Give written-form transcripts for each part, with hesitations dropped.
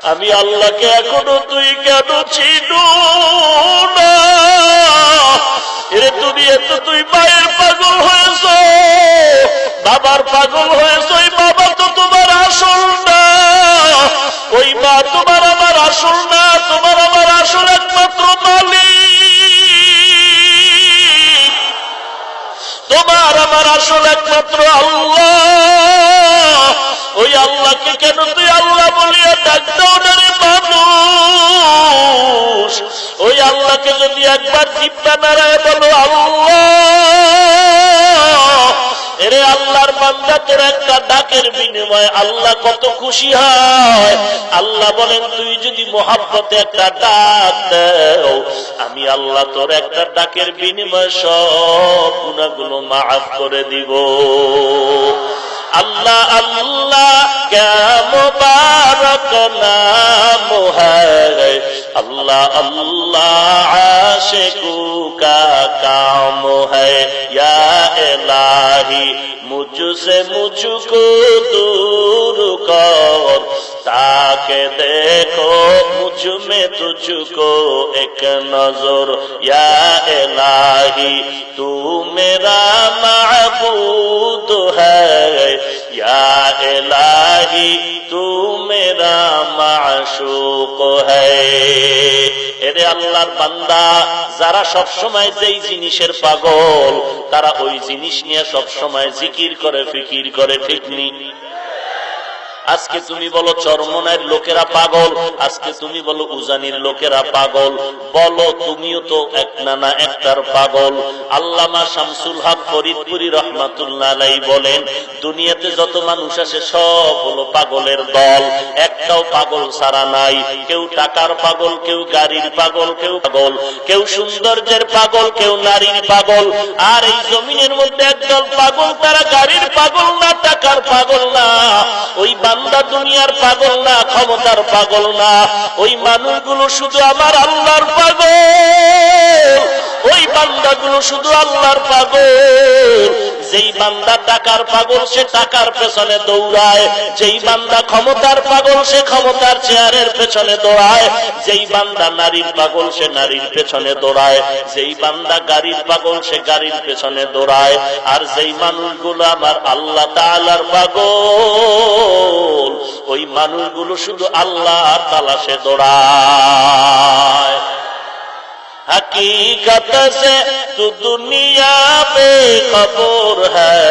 আমি আল্লাহকে এখনো তুই কেন চিনো না? এরে দুনিয়াতে তুই মায়ের পাগল হয়েছ, বাবার পাগল হয়েছ। ওই বাবা তো তোমার আসল না, ওই মা তোমার আমার আসল না। তোমার আমার আসল একমাত্র মালিক, তোমার আমার আসল একমাত্র আল্লাহ। ওই আল্লাহকে কেন তুই আল্লাহ বলিয়া ডাক দাও না রে মানুষ? ওই আল্লাহকে যদি একবার জিব্বা নাড়ায় বলো আল্লাহ, এরে আল্লাহর বান্দা তোর একটা ডাকের বিনিময়ে আল্লাহ কত খুশি হয়। আল্লাহ বলেন তুই যদি মোহাব্বতে একটা ডাক দাও, আমি আল্লাহ তোর একটা ডাকের বিনিময়ে সব গুনাহগুলো মাফ করে দিব। अल्लाह अल्लाह क्या मुबारक नाम है, अल्लाह अल्लाह आशिकों का काम है। या इलाही मुझसे मुझको दूर कर, ताकि देखो मुझ में तुझको एक नजर। या इलाही तू मेरा महबूद है, या इलाही तू मेरा माशूक है। এরে আল্লাহর বান্দা যারা সব সময় যেই জিনিসের পাগল, তারা ওই জিনিস নিয়ে সব সময় জিকির করে, ফিকির করে, ঠিক নেই? আজকে তুমি বলো চরমনার লোকেরা পাগল, আজকে তুমি বলো উজানির লোকেরা পাগল, বলো তুমিও তো এক না একটার পাগল। আল্লামা শামসুল হক ফরিদপুরি রহমাতুল্লাহ আলাইহি বলেন, দুনিয়াতে যত মানুষ আছে সব হলো পাগলের দল, একটাও পাগল ছাড়া নাই। কেউ টাকার পাগল, কেউ গাড়ির পাগল, কেউ পাগল, কেউ সৌন্দর্যের পাগল, কেউ নারীর পাগল। আর এই জমিনের মধ্যে একদল পাগল, তারা গাড়ির পাগল না, টাকার পাগল না, ওই বান্দা দুনিয়ার পাগল না, ক্ষমতার পাগল না। ওই মানুষগুলো শুধু আমার আল্লাহর পাগল, ওই বান্দাগুলো শুধু আল্লাহর পাগল। যেই বান্দা টাকার পাগল সে টাকার পেছনে দৌড়ায়, যেই বান্দা ক্ষমতার পাগল সে ক্ষমতার চেয়ারের পেছনে দৌড়ায়, যেই বান্দা নারীর পাগল সে নারীর পেছনে দৌড়ায়, যেই বান্দা গাড়ির পাগল সে গাড়ির পেছনে দৌড়ায়। আর যেই মানুষগুলো আমার আল্লাহ তাআলার পাগল, ওই মানুষগুলো শুধু আল্লাহর তালাশে দৌড়ায়। हकीकत से तू दुनिया बेखबर है,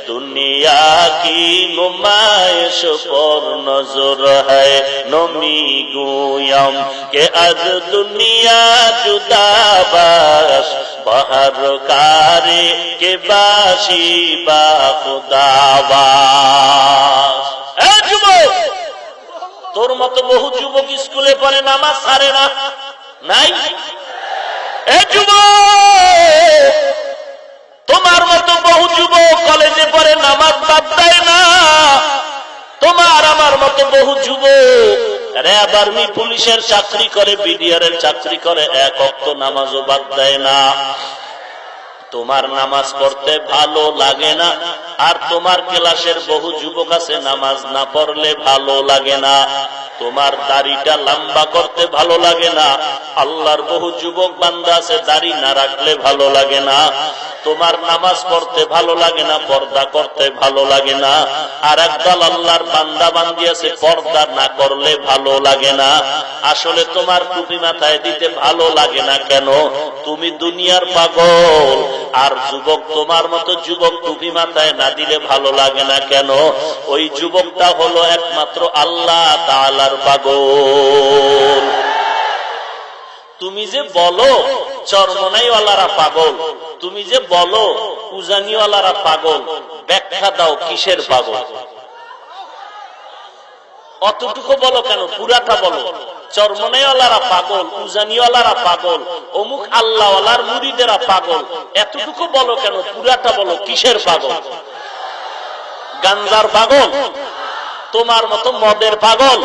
दुनिया की नुमाइश पर नजर है। नमी गुयम के आज दुनिया जुदा बाश, बहर कारे के बाशी बा खुदाबाश। ए যুবক, তোর মতো বহু যুবক স্কুলে পড়ে নামাজ ছাড়ে না, নাই? তোমার মতো বহু যুবক কলেজে পড়ে নামাজ বাদ দেয় না। তোমার আমার মতো বহু যুবক র্যাব আর্মি পুলিশের চাকরি করে, বিডিআর এর চাকরি করে, এক ওয়াক্ত নামাজও বাদ দেয় না। তোমার নামাজ পড়তে ভালো লাগে না, আর তোমার ক্লাসের বহু যুবক আছে নামাজ না পড়লে ভালো লাগে না। তোমার দাড়িটা লম্বা করতে ভালো লাগে না, আল্লাহর বহু যুবক বান্দা আছে দাড়ি না রাখলে ভালো লাগে না। তোমার নামাজ পড়তে ভালো লাগে না, পর্দা করতে ভালো লাগে না। আর একদল আল্লাহর বান্দা বান্দি আছে পর্দা না করলে ভালো লাগে না। আসলে তোমার টুপি মাথায় দিতে ভালো লাগে না কেন? তুমি দুনিয়ার পাগল। আর যুবক, তোমার মতো যুবক টুপি মাথায় না দিলে ভালো লাগে না কেন? ওই যুবকটা হলো একমাত্র আল্লাহ তাআলার পাগল। তুমি যে বলো চরমনাইওয়ালারা পাগল, তুমি যে বলো উজানিওয়ালারা পাগল, ব্যাখ্যা দাও কিসের পাগল? অতটুকু বলো কেন, পুরাটা বলো। চরমনাইওয়ালারা পাগল, উজানিওয়ালারা পাগল, অমুক আল্লাহওয়ালার মুরিদেরা পাগল, এতটুকু বলো কেন, পুরাটা বলো কিসের পাগল? গাঞ্জার পাগল, তোমার মতো মদের পাগল,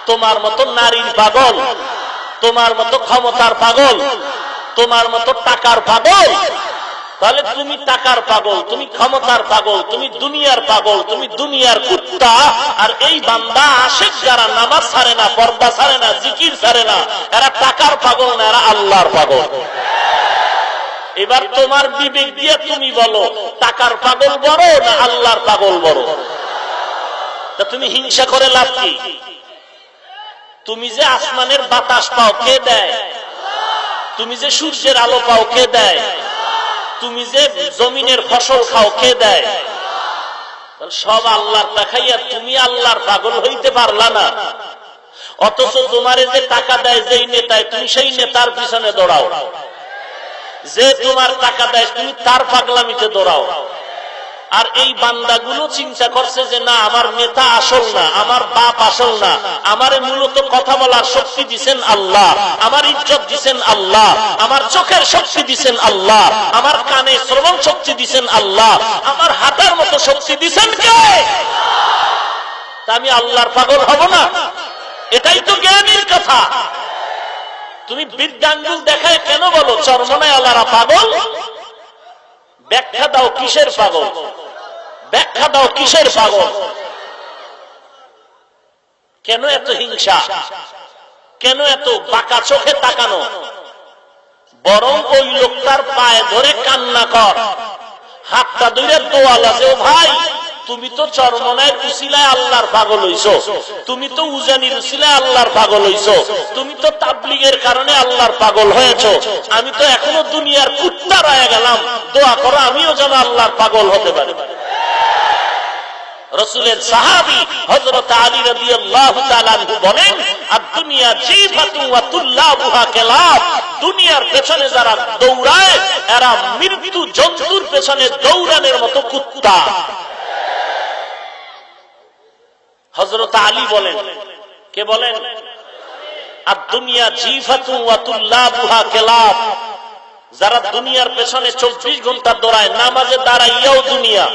তোমার মতো নারীর পাগল, তোমার মতো ক্ষমতার পাগল, তোমার মতো টাকার পাগল। তাহলে তুমি টাকার পাগল, তুমি ক্ষমতার পাগল, তুমি দুনিয়ার পাগল, তুমি দুনিয়ার কুত্তা। আর এই বান্দা আশিক যারা নামাজ ছাড়ে না, পর্দা ছাড়ে না, জিকির ছাড়ে না, এরা টাকার পাগল না, এরা আল্লাহর পাগল। এবার তোমার বিবেক দিয়ে তুমি বলো, টাকার পাগল বড় না আল্লাহর পাগল বড়? তা তুমি হিংসা করে লাভ কি? তুমি যে আসমানের বাতাস পাও কে দেয়? তুমি যে সূর্যের আলো পাও কে দেয়? তুমি যে জমিনের ফসল খাও কে দেয়? সব আল্লাহর দেখাইয়া তুমি আল্লাহর পাগল হইতে পারলা না। অথচ তোমারে যে টাকা দেয় যেই নেতায়, তুমি সেই নেতার পিছনে দৌড়াও। যে তোমার টাকা দেয় তুমি তার পাগলামিতে দৌড়াও। আর এই বান্দাগুলো চিন্তা করছে যে না, আমার নেতা আসল না, আমার বাপ আসল না, আমারে মূলত কথা বলার শক্তি দিছেন আল্লাহ, আমার ইজ্জত দিছেন আল্লাহ, আমার চোখের শক্তি দিছেন আল্লাহ, আমার কানে শ্রবণ শক্তি দিছেন আল্লাহ, আমার হাতের মতো শক্তি দিছেন কে? তা আমি আল্লাহর পাগল হব না? এটাই তো জ্ঞানীর কথা। তুমি বৃদ্ধাঙ্গুল দেখায় কেন বলো চরমনায় আল্লাহরা পাগল? ব্যাখ্যা দাও কিসের পাগল? ব্যাখ্যা দাও কিসের পাগল? কেন এত হিংসা? কেন এত বাঁকা চোখে তাকানো? বরং ওই লোকটার পায়ে ধরে কান্না কর, হাতটা ধরে দোয়া লাগে, ও ভাই তুমি তো চরমনায়ের উসিলায় আল্লাহর পাগল হইছো, তুমি তো উজানির উসিলায় আল্লাহর পাগল হইছো, তুমি তো তাবলীগের কারণে আল্লাহর পাগল হয়েছো, আমি তো এখনো দুনিয়ার কুত্তা রয়ে গেলাম, দোয়া করো আমিও যেন আল্লাহর পাগল হতে পারি। রাসূলের সাহাবী হযরত আলী রাদিয়াল্লাহু তাআলা আনহু বলেন, আদ-দুনিয়া জিফাতুন ওয়া তুল্লাবুহা কালাব, দুনিয়ার পেছনে যারা দৌড়ায় এরা মৃত্যু জন্তুর পেছনে দৌড়ানোর মতো কুত্তা। হযরত আলী বলেন, কে বলেন? আদ-দুনিয়া জিফাতুন ওয়া তুল্লাবুহা কালাব, যারা দুনিয়ার পেছনে 24 ঘন্টা দৌড়ায়, নামাজে দাঁড়াইয়াও দুনিয়া,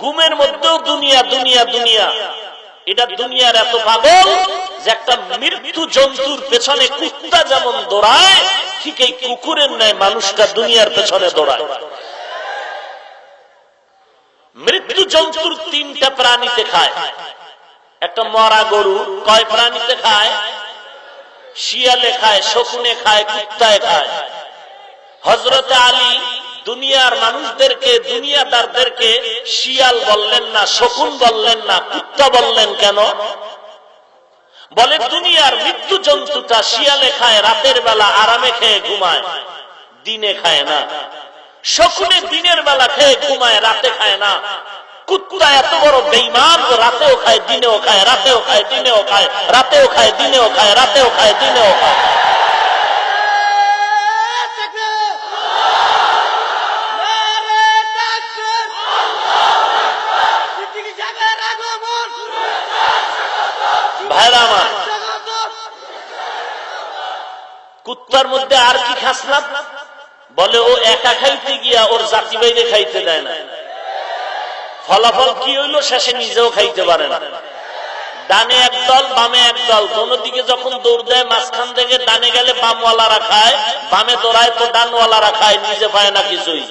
ঘুমের মধ্যেও দুনিয়া দুনিয়া দুনিয়া, এটা দুনিয়ার এত পাগল যে একটা মৃত্যু জন্তুর পেছনে কুত্তা যেমন দৌড়ায়, ঠিক এই কুকুরের ন্যায় মানুষটা দুনিয়ার পেছনে দৌড়ায়। মৃত্যু জন্তুর 3টা প্রাণীতে খায়। একটা মরা গরু কয় প্রাণীতে খায়? শিয়ালে খায়, শকুনে খায়, কুত্তায় খায়। হযরত আলী দুনিয়ার মানুষদেরকে, দুনিয়াদারদেরকে শিয়াল বললেন না, শকুন বললেন না, কুত্তা বললেন কেন? বলে দুনিয়ার মৃত্যু জন্তুটা শিয়ালে খায়, রাতের বেলা আরামে খেয়ে ঘুমায়, দিনে খায় না। শকুনে দিনের বেলা খেয়ে ঘুমায়, রাতে খায় না। কুত্তা এত বড় বেঈমান, রাতেও খায়, দিনেও খায়, রাতেও খায়, দিনেও খায়, রাতেও খায়, দিনেও খায়, রাতেও খায়, দিনেও খায়। ভাইরা আমার, কুত্তার মধ্যে আর কি খাসলাত? বলে ও একা খাইতে গিয়া ওর জাতি বাইরে খাইতে দেয় না। ফলাফল কি হইল? শেষে নিজেও খাইতে পারে না। ডানে একদল, বামে একদল, দোনো দিকে যখন দৌড় দেয়, মাঝখান থেকে ডানে গেলে বামওয়ালারা খায়, বামে দৌড়ায় তো ডানওয়ালারা খায়, নিজে পায় না কিছুই।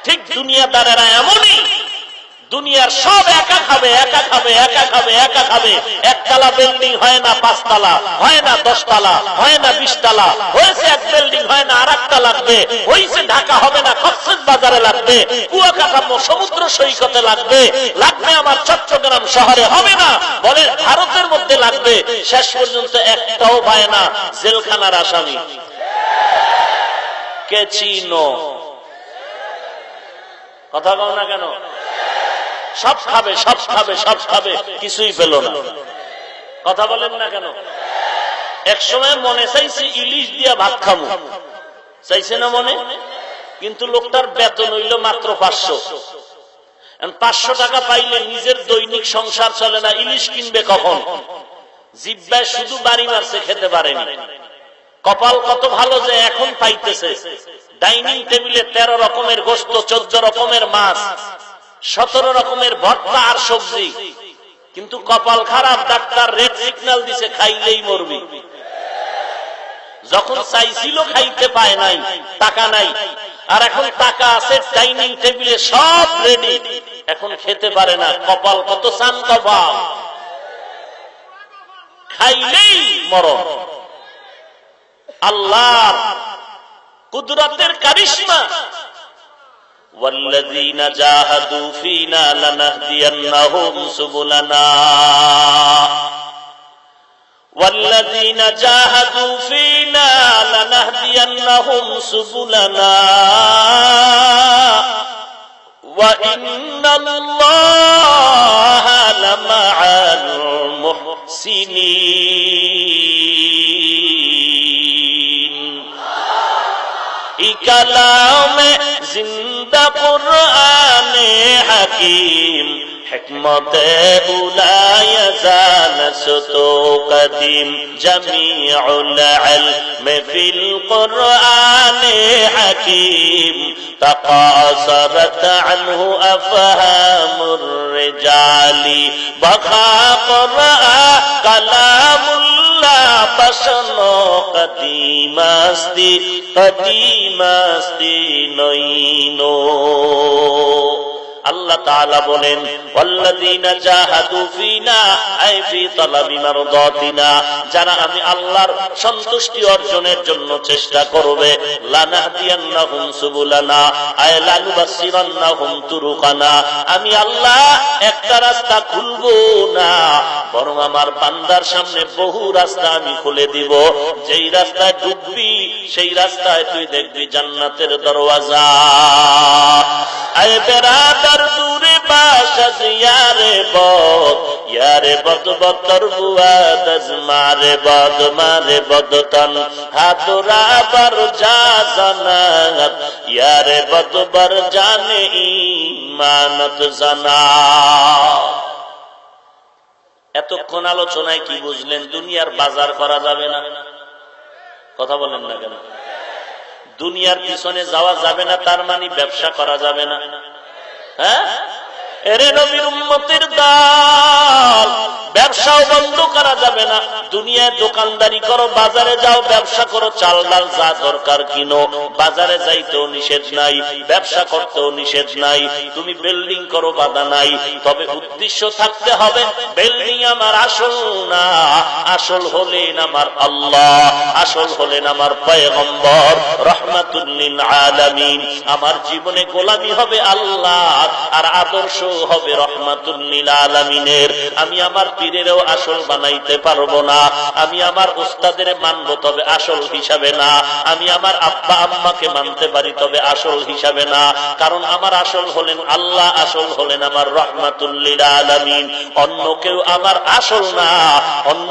ঠিক দুনিয়াদারেরা এমনই, দুনিয়ার সব একা খাবে, একা খাবে, একা খাবে, একা খাবে। একতলা বিল্ডিং হয় না 5 তলা, হয় না 10 তলা, হয় না 20 তলা, হয়েছে এক বিল্ডিং, হয় না আরেকটা লাগবে, হয়েছে ঢাকা হবে না কক্সবাজার বাজারে লাগবে, কুয়াকাটা সমুদ্র সৈকতে লাগবে, লাগবে আমার চট্টগ্রাম শহরে, হবে না বলে ভারতের মধ্যে লাগবে। শেষ পর্যন্ত একটাও পায় না, জেলখানার আসামি। কে চিনো? কথা বল না কেন? সব খাবে, সব খাবে, সব খাবে, কিছুই পেল না। কথা বলেন না কেন? এক সময় মনে চাইছে ইলিশ দিয়া ভাত খাবো, চাইছে না মনে? কিন্তু লোকটার বেতন হইল মাত্র 500। 500 টাকা পাইলে নিজের দৈনিক সংসার চলে না, ইলিশ কিনবে কখন? জিব্বায় শুধু বাড়ি মারছে, খেতে পারেনি। কপাল কত ভালো যে এখন পাইতেছে। ডাইনিং টেবিলে 13 রকমের গোশত, 14 রকমের মাছ, 17 রকমের ভর্তা আর সবজি। কিন্তু কপাল খারাপ, ডাক্তার রেড সিগন্যাল দিছে, খাইলেই মরবি। যখন চাইছিল খাইতে পায় নাই, টাকা নাই, আর এখন টাকা আছে, ডাইনিং টেবিলে সব রেডি, এখন খেতে পারে না। কপাল কত চান, কপাল খাইলেই মরণ। আল্লাহর কুদরতের কারিশমা, ওয়াল্লাযীনা জাহাদু ফীনা লানাহদিয়ান্নাহুম সুবুলানা, ওয়াল্লাযীনা জাহাদু ফীনা লানাহদিয়ান্নাহুম সুবুলানা ওয়া ইন্নাল্লাহা লামাআল মুহসিনিন। কালামে জিন্দা কুরআনে হাকিম, হিকমতে উলায়া জানসতো কদিম, জামিউল ইলম ফিল কুরআনে হাকিম, تقاصرت عنه أفهام الرجال، بقى قرآن كلام الله بشنو قديم استی قديم استی নইনো। আল্লাহ তাআলা বলেন ওয়াল্লাযীনা জাহাদু ফীনা আই ফি তালাবি মারদাতিনা, যারা আমি আল্লাহর সন্তুষ্টি অর্জনের জন্য চেষ্টা করবে, লানাহদিয়ান্নাহুম সুবুলানা আই লানুবাসসিরান্নাহুম তুরুকানা, আমি আল্লাহ একটা রাস্তা খুলবো না, বরং আমার বান্দার সামনে বহু রাস্তা আমি খুলে দিব। যেই রাস্তায় ঢুকবি সেই রাস্তায় তুই দেখবি জান্নাতের দরওয়াজা। আয় বেরাদার দূরে বাসাজ ইয়ারে বদ বতর বুয়াদ মারে বদ তন হাতুরা বার যা জানাত, ইয়ারে বদ বার জানে ঈমানত জানা। এতক্ষণ আলোচনায় কি বুঝলেন? দুনিয়ার বাজার করা যাবে না। কথা বলেন না কেন? দুনিয়ার পিছনে যাওয়া যাবে না, তার মানে ব্যবসা করা যাবে না। হ্যাঁ, এরে নবীর উম্মতের দল, ব্যবসাও বন্ধ করা যাবে না। দুনিয়ায় দোকানদারি করো, বাজারে যাও, ব্যবসা করো, চাল ডাল যা দরকার কিনো, বাজারে যাইতেও নিষেধ নাই, ব্যবসা করতেও নিষেধ নাই। তুমি বিল্ডিং করো, বাধা নাই, তবে উদ্দেশ্য থাকতে হবে বিল্ডিং আমার আসল না, আসল হলেন আমার আল্লাহ, আসল হলেন আমার পয়গম্বর রাহমাতুল লিল আলামিন। আমার জীবনে গোলামি হবে আল্লাহ, আর আদর্শ হবে রাহমাতুল লিল আলামিনের। আমি আমার পীরেরও আসল বানাইতে পারবো না, আমি আমার উস্তাদের মানবো তবে আসল হিসাবে না, আমি আমার আব্বা আম্মাকে মানতে পারি তবে আসল হিসাবে না, কারণ আমার আসল হলেন আল্লাহ, আসল হলেন আমার রাহমাতুল লিল আলামিন। অন্য কেউ আমার আসল না, অন্য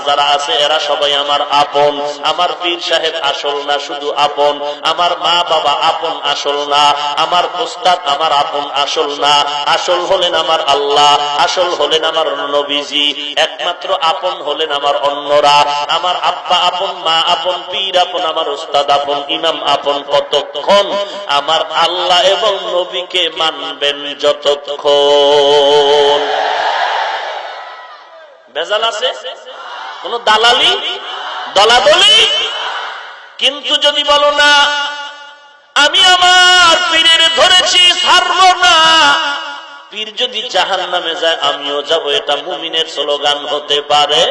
যারা আছে এরা সবাই আমার আপন। আমার পীর সাহেব আসল না, শুধু আপন। আমার মা বাবা আপন, আসল না। আমার উস্তাদ আমার আপন, আসল না। আসল হলেন আমার আল্লাহ, আসল হলেন আমার নবীজি। একমাত্র আপন হলেন আমার অন্যরা। আমার আব্বা আপন, মা আপন, পীর আপন, আমার উস্তাদ আপন, ইমাম আপন কতক্ষণ? আমার আল্লাহ এবং নবীকে মানবেন যতক্ষণ। ভেজাল আছে? কোন দালালি দলাদলি? কিন্তু যদি বলো না আমি আমার পীরের ধরেছি ছাড়ব না, পীর যদি জাহান্নামে যায় আমিও যাব, এটা মুমিনের স্লোগান হতে পারে?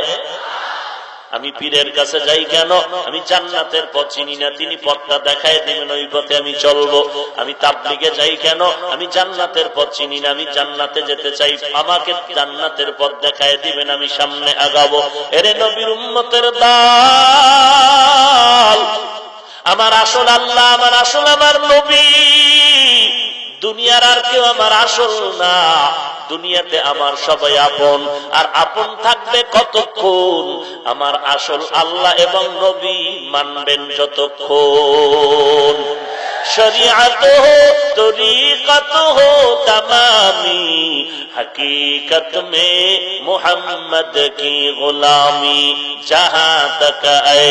আমি পীরের কাছে যাই কেন? আমি জান্নাতের পথ চিনি না, তিনি পথটা দেখায় দিবেন, ওই পথে আমি চলবো। আমি তাবলীগে যাই কেন? আমি জান্নাতের পথ চিনি না, আমি জান্নাতে যেতে চাই, আমাকে জান্নাতের পথ দেখায় দিবেন, আমি সামনে আগাবো। এরে নবীর উম্মতের দল, আমার আসল আল্লাহ, আমার আসল আমার নবী। দুনিয়ার আর কেউ আমার আসল না। দুনিয়াতে আমার সবাই আপন, আর আপন থাকবে কতক্ষণ? আমার আসল আল্লাহ এবং নবী মানবেন যতক্ষণ। শরীআত तरीक़त हो तमामी, हकीकत में मोहम्मद की गुलामी, जहां तक है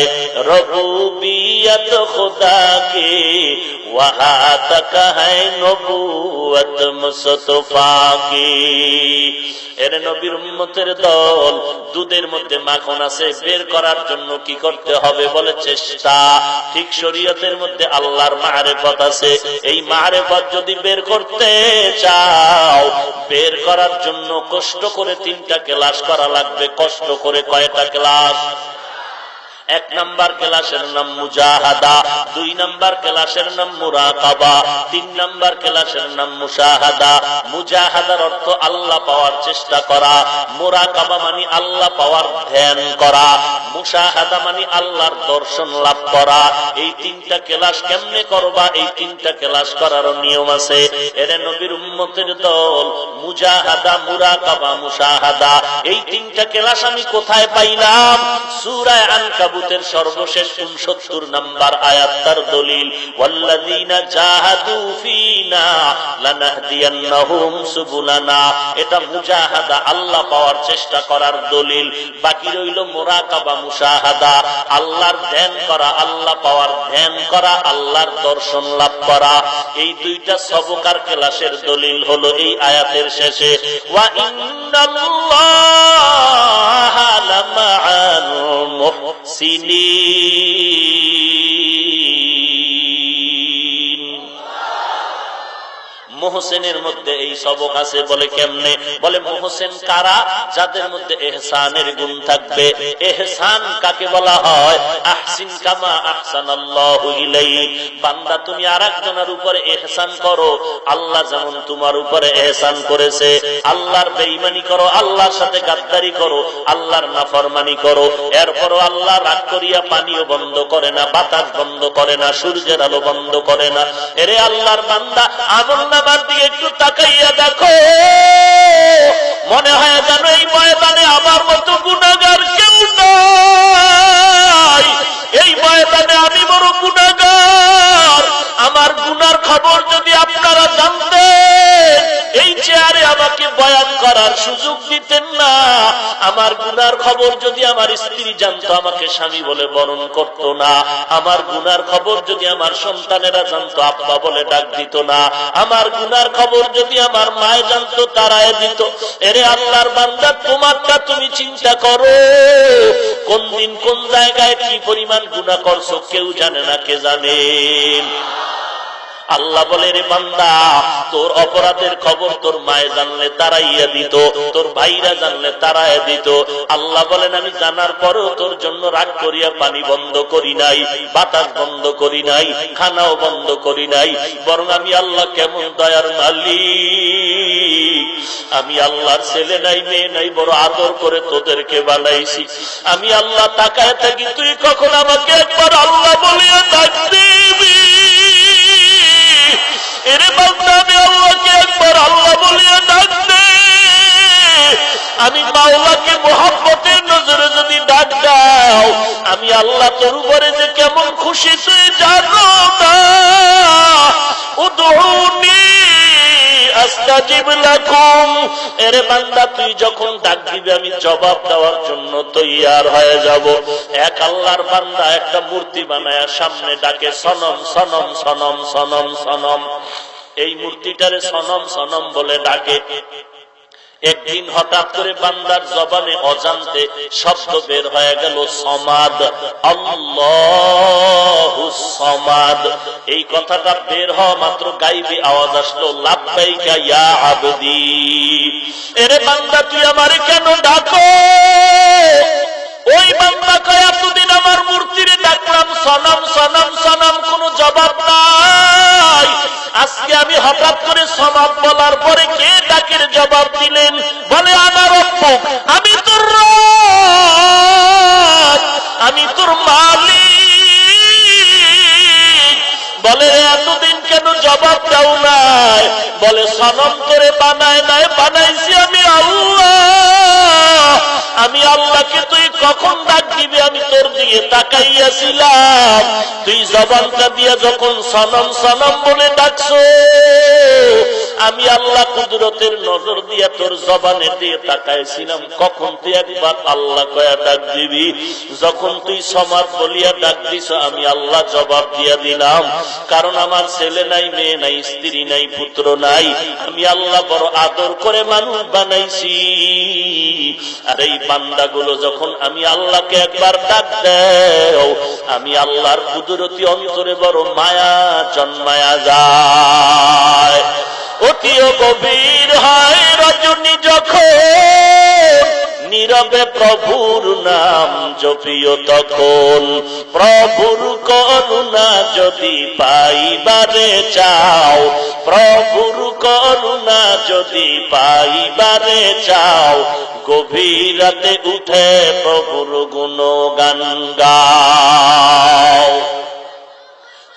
रबूबियत खुदा की, वहां तक है नबूवत मुस्तफा की। এর নবীর উম্মতের দল, দুধের মধ্যে মাখন আছে, বের করার জন্য কি করতে হবে বলে চেষ্টা। ঠিক শরীয়তের মধ্যে আল্লাহর মারিফত আছে, এই মারিফত যদি বের করতে চাও, বের করার জন্য কষ্ট করে 3টা ক্লাস করা লাগবে। কষ্ট করে কয়টা ক্লাস? 1 নাম্বার ক্লাসের নাম মুজাহাদা, 2 নাম্বার ক্লাসের নাম মুরাকাবা, 3 নাম্বার ক্লাসের নাম মুশাহাদা। মুজাহাদার অর্থ আল্লাহ পাওয়ার চেষ্টা করা, মুরাকাবা মানে আল্লাহ পাওয়ার ধ্যান করা, মুশাহাদা মানে আল্লাহর দর্শন লাভ করা। এই 3টা ক্লাস কেমনে করবা? এই 3টা ক্লাস করার নিয়ম আছে। এর নবীর উম্মতের দল, মুজাহাদা, মুরাকাবা, মুশাহাদা, এই 3টা ক্লাস আমি কোথায় পাইলাম? সূরা আনকাবুতের সর্বশেষ 69 নাম্বার আয়াত তার দলিল। ওয়াল্লাযীনা জাহাদু ফীনা লানাহদিয়ান্নাহুম সুবুলানা। এটা মুজাহাদা, আল্লাহ পাওয়ার চেষ্টা করার দলিল। বাকি রইল মুরাকাবা, মুশাহাদা, আল্লাহর ধ্যান করা, আল্লাহ পাওয়ার ধ্যান করা, আল্লাহর দর্শন লাভ করা। এই 2টা সবকার ক্লাসের দলিল হলো এই আয়াতের শেষে, ওয়া ইন্নাল্লাহা লামাআল মুহসিনিন। মুহসিনের মধ্যে এই সবক আছে। বলে কেমনে? বলে মুহসিন কারা? যাদের মধ্যে ইহসানের গুণ থাকবে। ইহসান কাকে বলা হয়? আহসিন কামা আহসানাল্লাহু ইলাইক। বান্দা তুমি আরেকজনের উপরে ইহসান করো, আল্লাহ যেমন তোমার উপরে ইহসান করেছে। আল্লাহর বেঈমানি করো, আল্লাহর সাথে গাদ্দারি করো, আল্লাহর নাফরমানি করো, এরপরও আল্লাহ রাগ করিয়া পানিও বন্ধ করে না, বাতাস বন্ধ করে না, সূর্যের আলো বন্ধ করে না। এরে আল্লাহর বান্দা, আমলনামার দিকে একটু তাকাইয়া দেখো, মনে হয় যেন এই ময়দানে আমার মতো গুনাহগার কেউ নাই। এই ময়দানে আমি বড় গুনাহগার। আমার গুনার খবর যদি আপনারা জানতেন, এই চেয়ারে আমাকে বয়ান করার সুযোগ দিতেন না। আমার গুনার খবর যদি আমার স্ত্রী জানতো, আমাকে স্বামী বলে বরণ করতো না। আমার গুনার খবর যদি আমার সন্তানেরা জানতো, আব্বা বলে ডাক দিত না। আমার গুনার খবর যদি আমার মায়ে জানতো, তারাই দিত। এরে আল্লাহর বান্দা, তোমারটা তুমি চিন্তা করো। কোন দিন কোন জায়গায় কি পরিমাণ গুনাহ করছো কেউ জানে না, কে জানেন? আল্লাহ বলে, রে বান্দা, তোর অপরাধের খবর তোর মায়ে জানলে তারাইয়া দিত, তোর ভাইরা জানলে তারাই দিত। আল্লাহ বলেন, আমি জানার পরেও তোর জন্য রাগ করিয়া পানি বন্ধ করি নাই, বাতাস বন্ধ করি নাই, খানাও বন্ধ করি নাই। বরং আমি আল্লাহ কেমন দয়ার মালিক। আমি আল্লাহর ছেলে নাই, মেয়ে নাই, বড় আদর করে তোদেরকে বানাইছি। আমি আল্লাহ তাকায় থাকি, তুই কখন আমাকে একবার আল্লাহ বলিয়া ডাক দিবি? এরে বান্দা, আমি আল্লাহকে একবার আল্লাহ বলিয়া ডাক দে। আমি মাওলাকে মুহাব্বতের নজরে যদি ডাক দাও, আমি আল্লাহ তোর উপরে যে কেমন খুশি তুই জানো না। উদউনি আস্তাজিব লাকুম। এরে বান্দা, তুই যখন ডাক দিবি আমি জবাব দেওয়ার জন্য তৈয়ার হয়ে যাব। এক আল্লাহর বান্দা একটা মূর্তি বানায়া সামনে ডাকে, সনম সনম সনম সনম সনম। এই মূর্তিটারে সনম সনম বলে ডাকে। একদিন হঠাৎ করে বান্দার জবানে অজান্তে শব্দ বের হয়ে গেল, সমাদ, আল্লাহু সমাদ। এই কথাটা বের হওয়া মাত্র গাইবে আওয়াজ আসলো, লাব্বাইকা ইয়া আবদি। এরে বান্দা, তুই আমারে কেন ডাকো? ওই বান্দা কয়, এতদিন আমার মূর্তিরে ডাকলাম সনম সনম সনম, কোনো জবাব নাই। আজকে আমি হঠাৎ করে সমাদ বলার পরে কে ডাকের জবাব দিলেন? বলে, আনা রব্বুক, আমি তোর রব, আমি তোর মালিক। বলে, এতদিন কেন জবাব দাও নাই? বলে, সনম করে বানায় নাই, বানাইছি আমি আল্লাহ। আমি আল্লাহ বান্দাকে তুই কখন ডাক দিবি আমি তোর দিকে তাকাইয়াছিলাম, তুই জবানটা দিয়ে যখন সনম সনম বলে ডাকছো, আমি আল্লাহ কুদরতের নজর দিয়া তোর জবানের দিয়ে তাকাইছিলাম কখন তুই একবার আল্লাহ কয়া ডাক দিবি। যখন তুই সমাদ বলিয়া ডাক দিছ আমি আল্লাহ জবাব দিয়া দিলাম, কারণ আমার ছেলে নাই, মেয়ে নাই, স্ত্রী নাই, পুত্র নাই, আমি আল্লাহ বড় আদর করে মানুষ বানাইছি। আর এই বান্দাগুলো যখন আমি আল্লাহকে একবার ডাক দেও, আমি আল্লাহর কুদরতি অন্তরে বড় মায়া জন্মায়া যায়। অতিও গভীর হয় রজনী যখন নীরবে প্রভুর নাম জপিও তখন, প্রভুর করুণা যদি পাইবারে চাও, প্রভুর করুণা যদি পাইবারে চাও, গভীর রাতে উঠে প্রভুর গুণগান গাও।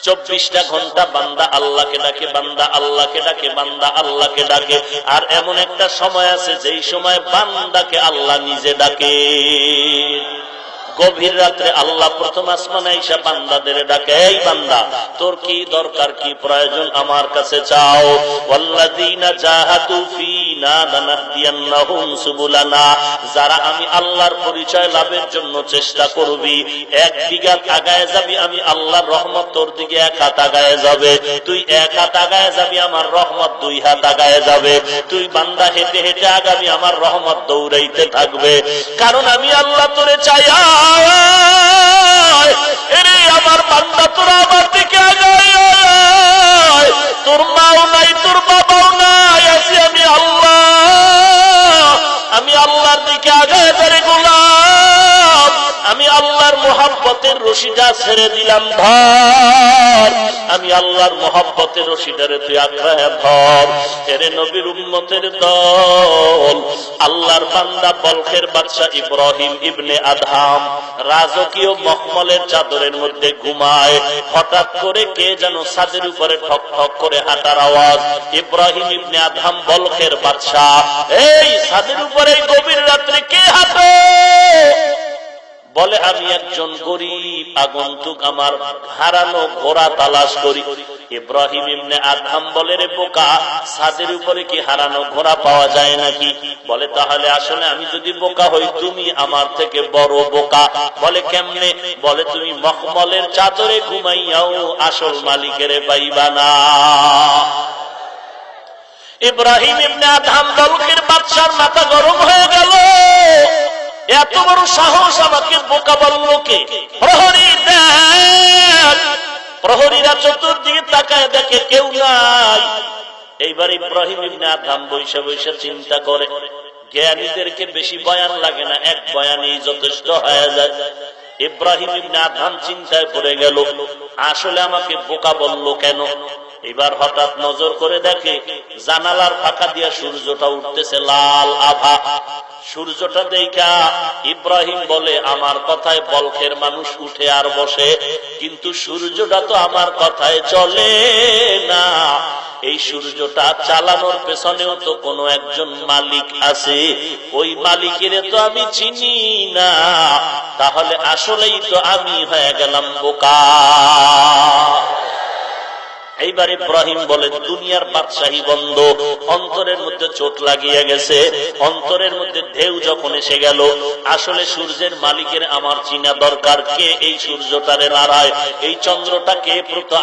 24টা ঘন্টা বান্দা আল্লাহকে ডাকে, বান্দা আল্লাহকে ডাকে, বান্দা আল্লাহকে ডাকে। আর এমন একটা সময় আছে যেই সময় বান্দাকে আল্লাহ নিজে ডাকে। গভীর রাত্রে আল্লাহ প্রথম আসমানে আইসা বান্দাদের ডাকে, এই বান্দা তোর কি দরকার, কি প্রয়োজন আমার কাছে চাও। ওয়াল্লাযীনা জাহাদু ফীনা লানাহদিয়ান্নাহুম সুবুলানা, যারা আমি আল্লাহর পরিচয় লাভের জন্য চেষ্টা করবি, 1 বিঘা আগায় যাবি আমি আল্লাহর রহমত তোর দিকে 1 হাত আগায় যাবে, তুই 1 হাত আগায় যাবি আমার রহমত 2 হাত আগায় যাবে, তুই বান্দা হেঁটে হেঁটে আগামী আমার রহমত দৌড়াইতে থাকবে। কারণ আমি আল্লাহ তোরে চাই। এরে আমার বান্দা তোরা আমার দিকে আগায়, তোর মাও নাই, তোর বাবাও নাই, আছি আমি আল্লাহ, আমি আল্লাহর দিকে আগায় ধরে গোলাম, আমি আল্লাহর মোহাব্বতের রশিটা ছেড়ে দিলাম ধর, আমি আল্লাহর মোহাব্বতের রশিদারে তুই আঁকড়ায় ধর। এরে নবীর উম্মতের দল, আল্লাহর বান্দা বলখের বাদশা ইব্রাহিম ইবনে আদহাম রাজকীয় মখমলের চাদরের মধ্যে ঘুমায়। হঠাৎ করে কে যেন ছাদের উপরে ঠক ঠক করে হাঁটার আওয়াজ। ইব্রাহিম ইবনে আদহাম বলখের বাদশা, এই ছাদের উপরে গভীর রাত্রে কে হাঁটে? বলে আমি একজন গরিব আগন্তুক, আমার হারানো ঘোড়া তালাশ করি। ইব্রাহিম ইবনে আদহাম বলে, রে বোকা, ছাদের উপরে কি হারানো ঘোড়া পাওয়া যায় নাকি? বলে তাহলে আসলে আমি যদি বোকা হই তুমি আমার থেকে বড় বোকা। বলে কেমনে? বলে তুমি মখমলের চাদরে ঘুমাইয়াও আসল মালিকের পাইবা না। ইব্রাহিম ইবনে আদহাম বলখের বাদশার মাথা গরম হয়ে গেল, এত বড় সাহস আমাকে বোকা বলল কে? প্রহরী দেখ, প্রহরীরা চতুর্দিকে তাকায় দেখে কেউ নাই। এইবার ইব্রাহিম ইবনে আদহাম বৈশা বৈশা চিন্তা করে, জ্ঞানীদেরকে বেশি বয়ান লাগে না, 1 বয়ানেই যথেষ্ট হয়ে যায়। ইব্রাহিম ইবনে আদহাম চিন্তায় পড়ে গেল, আসলে আমাকে বোকা বলল কেন? এবার হঠাৎ নজর করে দেখে জানালার ফাঁকা দিয়া সূর্যটা উঠতেছে লাল আভা। সূর্যটা দেখা ইব্রাহিম বলে, আমার কথায় বলখের মানুষ উঠে আর বসে, কিন্তু সূর্যটা তো আমার কথায় চলে না। এই সূর্যটা চালানোর পেছনেও তো কোনো একজন মালিক আছে, ওই মালিকের তো আমি চিনি না, তাহলে আসলেই তো আমি হয়ে গেলাম বোকা। এইবার ইব্রাহিম বলে, দুনিয়ার বাদশাহী বন্ধ, অন্তরের মধ্যে চোট লাগিয়ে গেছে, অন্তরের মধ্যে ঢেউ যখন এসে গেল, আসলে সূর্যের মালিকের আমার চিনা দরকার। কে এই সূর্যটারে লড়ায়? এই চন্দ্রটাকে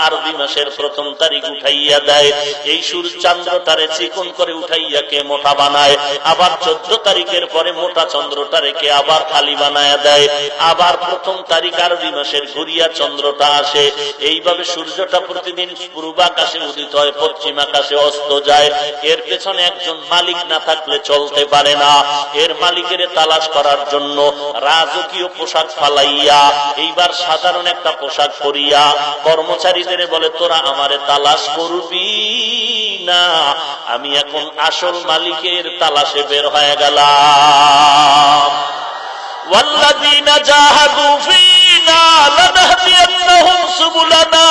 আরবি মাসের 1ম তারিখ উঠাইয়া দেয়, এই সূর্য চন্দ্রটারে চিকন করে উঠাইয়া কে মোটা বানায়, আবার 14 তারিখের পরে মোটা চন্দ্রটারে কে আবার খালি বানায় দেয়, আবার 1ম তারিখ আরবি মাসের ঘুরিয়া চন্দ্রটা আসে। এইভাবে সূর্যটা প্রতিদিন পূর্ব আকাশে উদিত হয়, পশ্চিম আকাশে অস্ত যায়। এর পেছনে একজন মালিক না থাকলে চলতে পারে না। এর মালিকের তালাশ করার জন্য রাজকীয় পোশাক ফালাইয়া এইবার সাধারণ একটা পোশাক পরিয়া কর্মচারীদের বলে, তোরা আমারে তালাশ করবি না, আমি এখন আসল মালিকের তালাশে বের হয়ে গেলাম। ওয়াল্লাযীনা জাহাদু ফীনা লানাহদিয়ান্নাহুম সুবুলানা,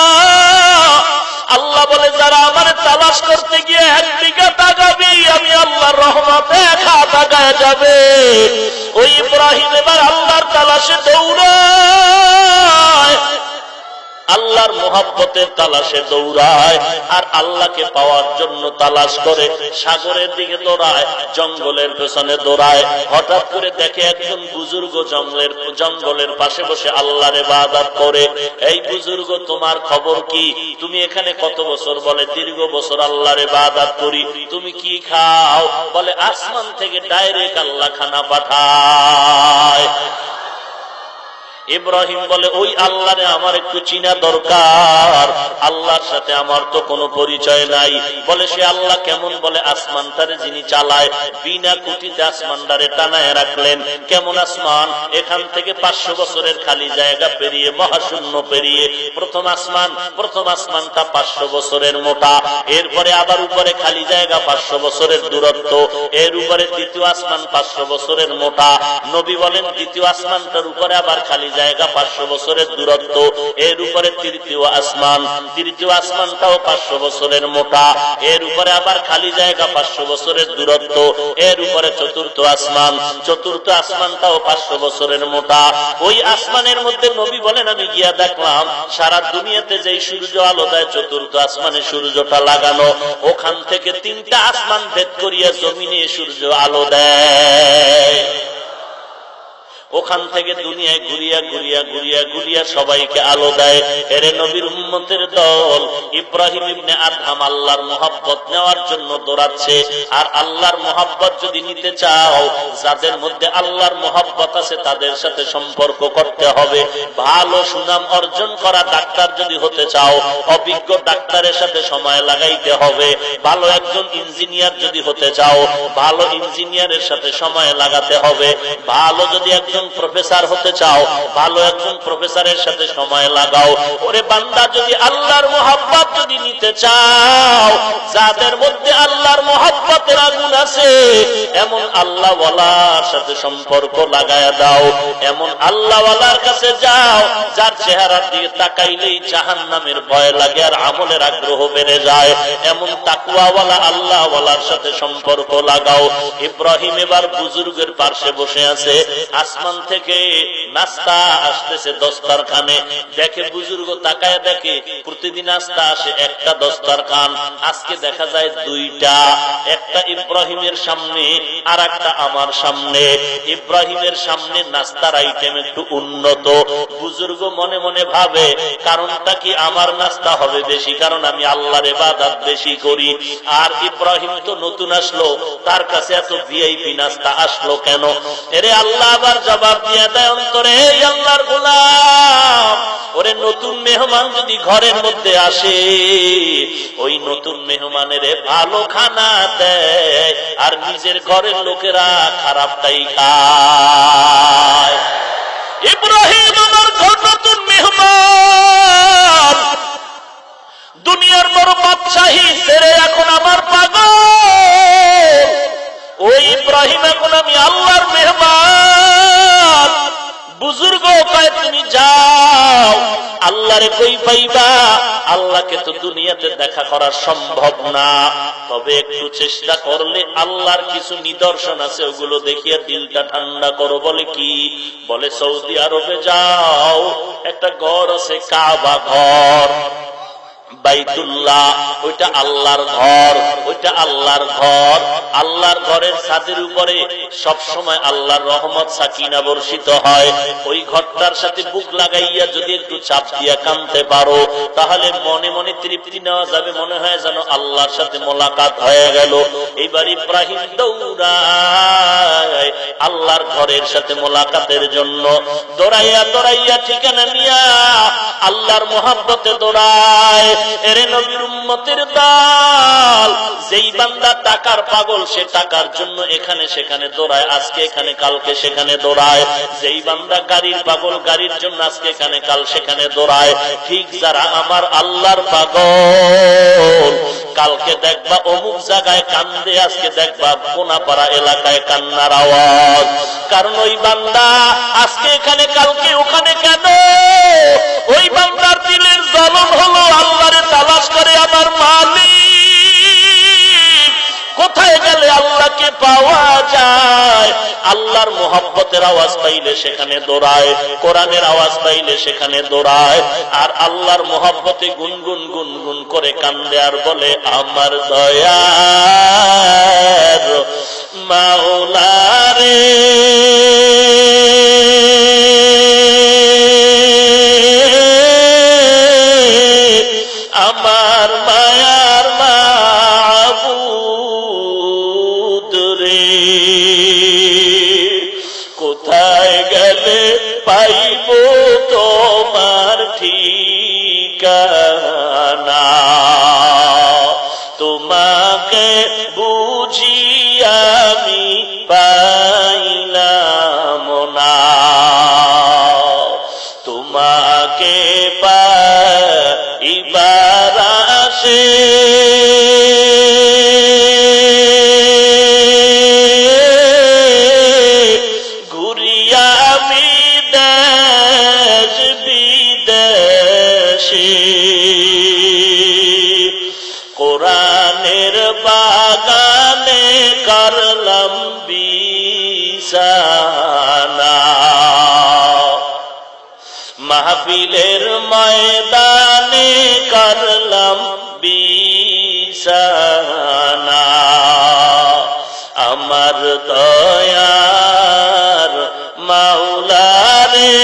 আল্লাহ বলে যারা আমার তালাশ করতে গিয়ে 1 বিঘা তাকাবি, আমি আল্লাহর রহমতে 1 হাত আগায় যাবে। ওই ইব্রাহিম এবার আল্লাহর তালাশে দৌড়ায়, আল্লাহর মোহাব্বতের তালাশে দৌড়ায়, আর আল্লাহকে পাওয়ার জন্য তালাশ করে। সাগরের দিকে দৌড়ায়, জঙ্গলের পেছনে দৌড়ায়। হঠাৎ করে দেখে একজন বুজুর্গ জঙ্গলের পাশে বসে আল্লাহর ইবাদত করে। এই বুজুর্গ, তোমার খবর কি? তুমি এখানে কত বছর? বলে দীর্ঘ বছর আল্লাহর ইবাদত করি। তুমি কি খাও? বলে আসমান থেকে ডাইরেক্ট আল্লাহ খানা পাঠায়। ইব্রাহিম বলে ওই আল্লাহরে আমার একটু চিনা দরকার, আল্লাহর সাথে আমার তো কোনো পরিচয় নাই। বলে সে আল্লাহ কেমন? বলে আসমানটারে যিনি চালায়, বিনা কুটিতে আসমানটারে টানায় রাখলেন। কেমন আসমান? এখান থেকে 500 বছরের খালি জায়গা পেরিয়ে, মহাশূন্য পেরিয়ে প্রথম আসমানটা 500 বছরের মোটা, এরপরে আবার উপরে খালি জায়গা 500 বছরের দূরত্ব, এর উপরে দ্বিতীয় আসমান 500 বছরের মোটা। নবী বলেন দ্বিতীয় আসমানটার উপরে আবার খালি জায়গা 500 বছরের দূরত্ব, এর উপরে তৃতীয় আসমানটাও 500 বছরের মোটা, এর উপরে আবার খালি জায়গা 500 বছরের দূরত্ব, এর উপরে চতুর্থ আসমানটাও 500 বছরের মোটা। ওই আসমানের মধ্যে নবী বলেন আমি গিয়া দেখলাম সারা দুনিয়াতে যেই সূর্য আলো দেয়, চতুর্থ আসমানে সূর্যটা লাগানো, ওখান থেকে 3টা আসমান ভেদ করিয়া জমিনে সূর্য আলো দেয়। ওখান থেকে দুনিয়ায় ঘুরিয়া সবাইকে আলো দেয়। এরে নবীর উম্মতের দল ইব্রাহিম ইবনে আদহাম আল্লাহর মোহাব্বত নেওয়ার জন্য দৌড়াচ্ছে। আর আল্লাহর মোহাব্বত যদি নিতে চাও, যাদের মধ্যে আল্লাহর মোহাব্বত আছে তাদের সাথে সম্পর্ক করতে হবে। ভালো সুনাম অর্জন করা ডাক্তার যদি হতে চাও, অভিজ্ঞ ডাক্তারের সাথে সময় লাগাইতে হবে। ভালো একজন ইঞ্জিনিয়ার যদি হতে চাও, ভালো ইঞ্জিনিয়ারের সাথে সময় লাগাতে হবে। ভালো যদি একজন প্রফেসর হতে চাও, ভালো একজন প্রফেসরের সাথে সময় লাগাও। ওরে বান্দা, যদি আল্লাহর মোহাব্বত যদি নিতে চাও, যাদের মধ্যে আল্লাহর মোহাব্বতের আগুন আছে, এমন আল্লাহওয়ালার সাথে সম্পর্ক লাগায়া দাও। এমন আল্লাহওয়ালার কাছে যাও যার চেহারার দিকে তাকাইলেই জাহান্নামের ভয় লাগে আর আমলের আগ্রহ বেড়ে যায়। এমন তাকওয়াওয়ালা আল্লাহওয়ালার সাথে সম্পর্ক লাগাও। ইব্রাহিম এবার বুজুর্গের পাশে বসে আছে, আসমান থেকে নাস্তা আসতেছে দস্তরখানে। দেখে বুজুর্গ, তাকায় দেখে প্রতিদিন নাস্তা আসে একটা দস্তরখান, আজকে দেখা যায় 2টা, একটা ইব্রাহিমের সামনে আর একটা আমার সামনে। ইব্রাহিমের সামনে নাস্তার আইটেম একটু উন্নত। বুজুর্গ মনে মনে ভাবে, কারণটা কি? আমার নাস্তা হবে বেশি, কারণ আমি আল্লাহর ইবাদত বেশি করি। আর ইব্রাহিম তো নতুন আসলো, তার কাছে এত ভিআইপি নাস্তা আসলো কেন? এরে আল্লাহ আবার জবাব দিয়ে দেয় অন্তরে, এই আল্লাহর গোলাম, ওরে নতুন মেহমান যদি ঘরের মধ্যে আসে, ওই নতুন মেহমানের ভালো খানা দেয়, আর নিজের ঘরের লোকেরা খারাপটাই খায়। ইব্রাহিম আমার ঘর নতুন মেহমান, দুনিয়ার বড় বাদশাহী ছেড়ে এখন আমার পাগল। ওই ইব্রাহিম এখন আমি আল্লাহর মেহমান। বুজুর্গ কয় তুমি যাও, আল্লাহরে কই পাইবা? আল্লাহকে তো দুনিয়াতে দেখা করা সম্ভব না, তবে একটু চেষ্টা করলে আল্লাহর কিছু নিদর্শন আছে, ওগুলো দেখিয়ে দিলটা ঠান্ডা করো। বলে কি? বলে সৌদি আরবে যাও, একটা ঘর আছে কাবা ঘর, বাইতুল্লাহ, ওইটা আল্লাহর ঘর, ওইটা আল্লাহর ঘর। আল্লাহর ঘরের ছাদের উপরে সব সময় আল্লাহর রহমত সাকিনা বর্ষিত হয়। ওই ঘরটার সাথে বুক লাগাইয়া যদি একটু চাপ দিয়া কাঁদতে পারো, তাহলে মনে মনে তৃপ্তি নেওয়া যাবে, মনে হয় যেন আল্লাহর সাথে মোলাকাত হয়ে গেল। এইবার ইব্রাহিম দৌড়ায় আল্লাহর ঘরের সাথে মোলাকাতের জন্য, দৌড়াইয়া ঠিকানা নিয়া আল্লাহর মোহাব্বতে দৌড়ায়। এরে নবীর উম্মতের দল, যেই বান্দা টাকার পাগল, সে টাকার জন্য এখানে সেখানে দৌড়ায়, আজকে এখানে কালকে সেখানে দৌড়ায়। যেই বান্দা গাড়ির পাগল, গাড়ির জন্য আজকে এখানে কাল সেখানে দৌড়ায়। ঠিক যারা আমার আল্লাহর পাগল, কালকে দেখবা অমুক জায়গায় কান্দে, আজকে দেখবা কোনাপাড়া এলাকায় কান্নার আওয়াজ। কারণ ওই বান্দা আজকে এখানে কালকে ওখানে কেন? ওই বান্দার দিলের জ্বলন হলো আল্লাহরে তালাশ করে কোথায় গেলে আল্লাহকে পাওয়া যায়? আল্লাহর মোহাব্বতের আওয়াজ পাইলে সেখানে দৌড়ায়, কোরআনের আওয়াজ পাইলে সেখানে দৌড়ায়, আর আল্লাহর মোহাব্বতে গুনগুন গুনগুন করে কান্দে আর বলে আমার দয়ার মাওলা রে, আমার মায়ার মাবুদ রে, কোথায় গেলে পাইব তোমার ঠিকানা? তোমাকে বুঝি আমি পাইলাম না, তোমাকে পাইবার আসে ঘুরিয়া আমি দেশ বিদেশে, কোরআনের বাগানে করলাম বিছানা, মাহফিলের ময়দানে করলাম বিছানা, আমার দয়ার মাওলা রে,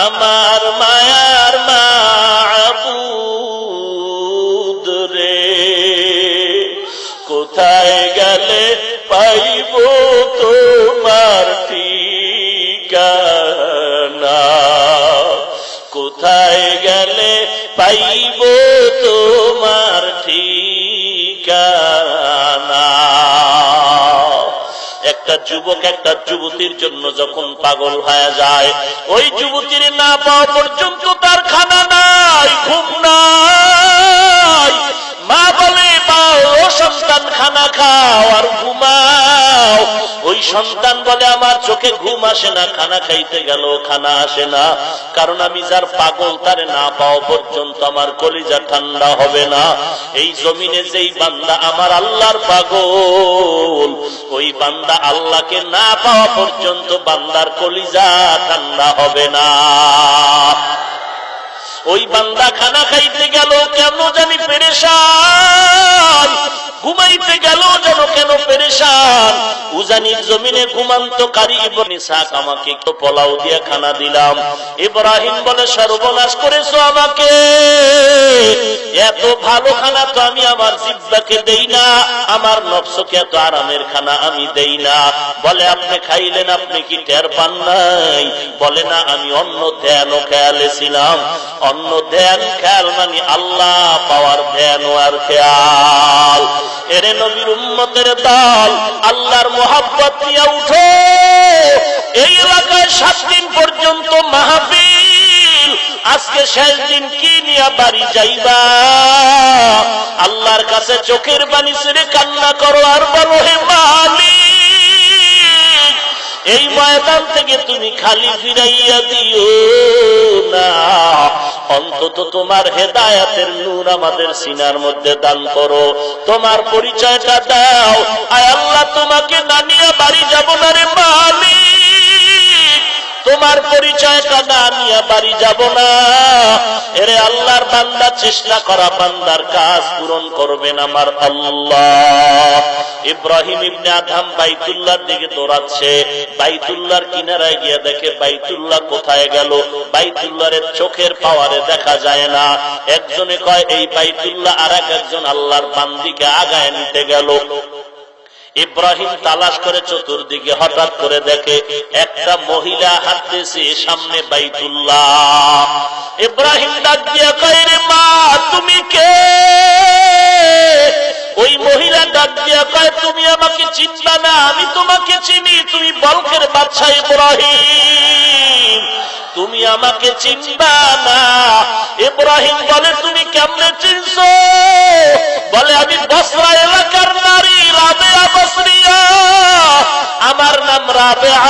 আমার মায়ার মাবুদ রে, কোথায় গেলে পাইব তোমার ঠিকানা? কোথায় গেলে পাইব তোমার ঠিকানা? একটা যুবক একটা যুবতীর জন্য যখন পাগল হয়ে যায়, ওই যুবতীর না পাওয়া পর্যন্ত তার খানা নাই, ঘুম নাই। মা বলে বাও সন্তান খানা খাও আর ঘুমাও। ওই সন্তান বলে আমার চোখে ঘুম আসে না, খানা খাইতে গেল খানা আসে না, কারণ আমি যার পাগল তারে না পাওয়া পর্যন্ত আমার কলিজা ঠান্ডা হবে না। এই জমিনে যেই বান্দা আমার আল্লাহর পাগল, ওই বান্দা আল্লাহকে না পাওয়া পর্যন্ত বান্দার কলিজা ঠান্ডা হবে না। ওই বান্দা খানা খাইতে গেল কেন জানি পেরেশান, ঘুমাইতে গেল যেন কেন পেরেশান। উজানির জমিনে ঘুমান্তকারী ইবনে ইসহাক আমাকে একটু পোলাও দিয়ে খানা দিলাম। ইব্রাহিম বলে সর্বনাশ করেছো আমাকে, এত ভালো খানা তো আমি আমার জিহ্বাকে দেই না, আমার নফসকে এত আরামের খানা আমি দেই না। বলে আপনি খাইলেন, আপনি কি টের পান নাই? বলে না, আমি অন্য ধ্যান ও খেয়ালে ছিলাম। অন্য ধ্যান খেয়াল মানে আল্লাহ পাওয়ার ধ্যান ও আর খেয়াল। এরে নবীর উম্মতের দল, আল্লাহর মোহাব্বত নিয়ে উঠো। এই এলাকায় 7 দিন পর্যন্ত মাহফিল, আজকে শেষ দিন কি নিয়ে বাড়ি যাইবা? আল্লাহর কাছে চোখের পানি ছেড়ে কান্না করো আর বলো, হে মালিক, এই ময়দান থেকে তুমি খালি ফিরাইয়া দিও না, অন্তত তোমার হেদায়েতের নূর আমাদের সিনার মধ্যে দান করো, তোমার পরিচয়টা দাও। আয় আল্লাহ, তোমাকে না নিয়ে বাড়ি যাব না রে মালিক, তোমার পরিচয়টা না নিয়ে বাড়ি যাব না। এরে আল্লাহর বান্দা, চেষ্টা করা বান্দার কাজ পূরণ করবেন আমার আল্লাহ। ইব্রাহিম ইবনে আদহাম বাইতুল্লাহর দিকে দৌড়াচ্ছে, বাইতুল্লাহর কিনারায় গিয়ে দেখে বাইতুল্লাহ কোথায় গেল। বাইতুল্লাহের চোখের পাওয়ারে দেখা যায় না। একজনে কয় এই বাইতুল্লাহ, আর একজন আল্লাহর বান্দিকে আগায় নিতে গেল। ইব্রাহিম তালাশ করে চতুর্দিকে, হঠাৎ করে দেখে একটা মহিলা হাঁটতেছে সামনে বাইতুল্লাহ। ইব্রাহিম ডাক দিয়া কয়, রে মা, তুমি কে? ওই মহিলা ডাক দিয়া কয়, তুমি আমাকে চিনবা না, আমি তোমাকে চিনি, তুমি বলকের বাদশা ইব্রাহিম, তুমি আমাকে চিনবা না। ইব্রাহিম বলে, তুমি কেমনে চিনছো? বলে, আমি বসরা এলাকার নারী রাবেয়া বসরিয়া, আমার নাম রাবেয়া,